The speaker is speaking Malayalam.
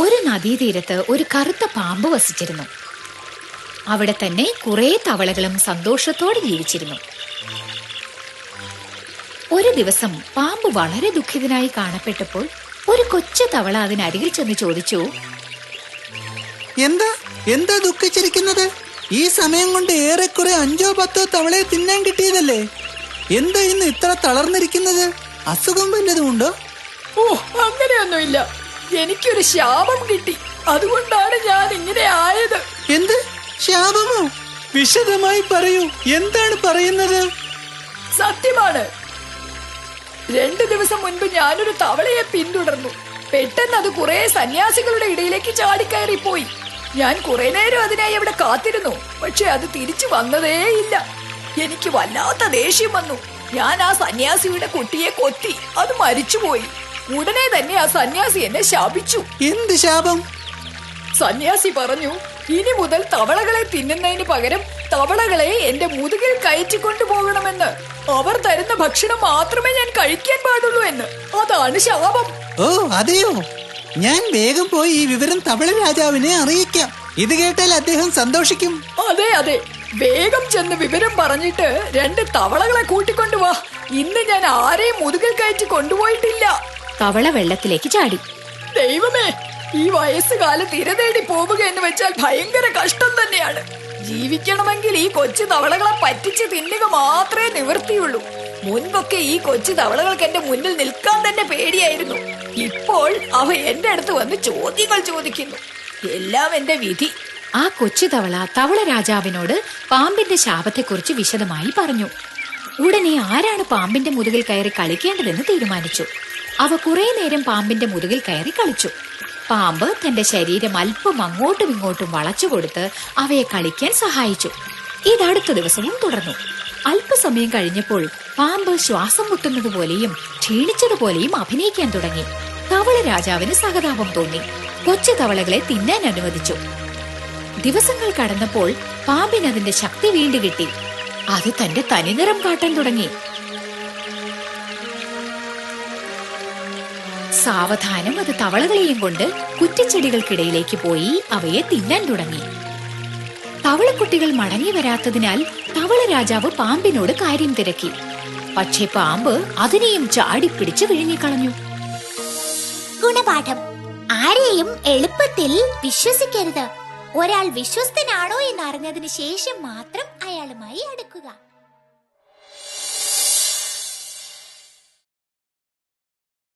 ഒരു നദീതീരത്ത് ഒരു കറുത്ത പാമ്പ് വസിച്ചിരുന്നു. അവിടെ തന്നെ കുറെ തവളകളും സന്തോഷത്തോടെ ജീവിച്ചിരുന്നു. ഒരു ദിവസം പാമ്പ് വളരെ ദുഃഖിതനായി കാണപ്പെട്ടപ്പോൾ ഒരു കൊച്ചു തവള അതിനരികിൽ ചെന്ന് ചോദിച്ചു, എന്താ എന്താ ദുഃഖിച്ചിരിക്കുന്നത്? ഈ സമയം കൊണ്ട് ഏറെക്കുറെ 5-10 തവളയെ തിന്നാൻ കിട്ടിയതല്ലേ? എന്താ ഇന്ന് ഇത്ര തളർന്നിരിക്കുന്നത്? അസുഖം വല്ലതുമുണ്ടോ? ഓ, അങ്ങനെയൊന്നുമില്ല. എനിക്കൊരു ശാപം കിട്ടി, അതുകൊണ്ടാണ് ഞാൻ ഇങ്ങനെ ആയത്. എന്ത് ശാപമോ? വിശദമായി പറയൂ, എന്താണ് പറയുന്നത്? സത്യമാണ്. 2 ദിവസം മുൻപ് ഞാനൊരു തവളയെ പിന്തുടർന്നു. പെട്ടെന്ന് അത് കുറെ സന്യാസികളുടെ ഇടയിലേക്ക് ചാടിക്കയറിപ്പോയി. ഞാൻ കുറെ നേരം അതിനായി അവിടെ കാത്തിരുന്നു, പക്ഷെ അത് തിരിച്ചു വന്നതേയില്ല. എനിക്ക് വല്ലാത്ത ദേഷ്യം വന്നു. ഞാൻ ആ സന്യാസിയുടെ കുട്ടിയെ കൊത്തി, അത് മരിച്ചുപോയി. ഉടനെ തന്നെ ആ സന്യാസി എന്നെ ശാപിച്ചു. എന്ത് ശാപം? സന്യാസി പറഞ്ഞു, ഇനി മുതൽ തവളകളെ തിന്നുന്നതിന് പകരം തവളകളെ എന്റെ മുതുകിൽ കയറ്റിക്കൊണ്ടു പോകണമെന്ന്. അവർ തരുന്ന ഭക്ഷണം മാത്രമേ ഞാൻ കഴിക്കാൻ പാടുള്ളൂ എന്ന്. അതാണ് ശാപം. ഓ അതെയോ? ഞാൻ വേഗം പോയി ഈ വിവരം തവള രാജാവിനെ അറിയിക്കാം. ഇത് കേട്ടാൽ അദ്ദേഹം സന്തോഷിക്കും. അതെ അതെ, വേഗം ചെന്ന് വിവരം പറഞ്ഞിട്ട് 2 തവളകളെ കൂട്ടിക്കൊണ്ടുവാ. ഇന്ന് ഞാൻ ആരെയും മുതുകിൽ കയറ്റി കൊണ്ടുപോയിട്ടില്ല. തവള വെള്ളത്തിലേക്ക് ചാടി. ദൈവമേ, ഈ വയസ്സുകാലത്ത് ഇര തേടി പോവുക എന്ന് വെച്ചാൽ ഭയങ്കര കഷ്ടം തന്നെയാണ്. ജീവിക്കണമെങ്കിൽ ഈ കൊച്ചു തവളകളെ പറ്റിച്ച് തിന്നുക മാത്രമേ നിവൃത്തിയുള്ളൂ. മുൻപൊക്കെ ഈ കൊച്ചു തവളകൾക്ക് എന്റെ മുന്നിൽ നിൽക്കാൻ തന്നെ പേടിയായിരുന്നു. ഇപ്പോൾ അവ എന്റെ അടുത്ത് വന്ന് ചോദ്യങ്ങൾ ചോദിക്കുന്നു. എല്ലാം എന്റെ വിധി. ആ കൊച്ചു തവള തവള രാജാവിനോട് പാമ്പിന്റെ ശാപത്തെക്കുറിച്ച് വിശദമായി പറഞ്ഞു. ഉടനെ ആരാണ് പാമ്പിന്റെ മുതുകിൽ കയറി കളിക്കേണ്ടതെന്ന് തീരുമാനിച്ചു. അവ കുറെ നേരം പാമ്പിന്റെ മുതുകിൽ കയറി കളിച്ചു. പാമ്പ് തന്റെ ശരീരം അല്പം അങ്ങോട്ടും ഇങ്ങോട്ടും വളച്ചുകൊടുത്ത് അവയെ കളിക്കാൻ സഹായിച്ചു. ഇതടുത്ത ദിവസവും തുടർന്നു. അല്പസമയം കഴിഞ്ഞപ്പോൾ പാമ്പ് ശ്വാസം മുട്ടുന്നത് പോലെയും ക്ഷീണിച്ചതുപോലെയും അഭിനയിക്കാൻ തുടങ്ങി. തവള രാജാവിന് സഹതാപം തോന്നി. കൊച്ചു തവളകളെ തിന്നാൻ അനുവദിച്ചു. ദിവസങ്ങൾ കടന്നപ്പോൾ പാമ്പിന് അതിന്റെ ശക്തി വീണ്ടും കിട്ടി. അത് തന്റെ തനിനിറം കാട്ടാൻ തുടങ്ങി. സാവധാനം അത് തവളകളെയും കൊണ്ട് കുറ്റിച്ചെടികൾക്കിടയിലേക്ക് പോയി അവയെ തിന്നാൻ തുടങ്ങി. തവളക്കുട്ടികൾ മടങ്ങി വരാത്തതിനാൽ തവള രാജാവ് പാമ്പിനോട് കാര്യം തിരക്കി. പക്ഷേ പാമ്പ് അതിനെയും ചാടിപ്പിടിച്ച് വിഴുങ്ങിക്കളഞ്ഞു. ഗുണപാഠം: ആരെയും എളുപ്പത്തിൽ വിശ്വസിക്കരുത്. ഒരാൾ വിശ്വസ്തനാണോ എന്നറിഞ്ഞതിന് ശേഷം മാത്രം അയാളുമായി അടുക്കുക.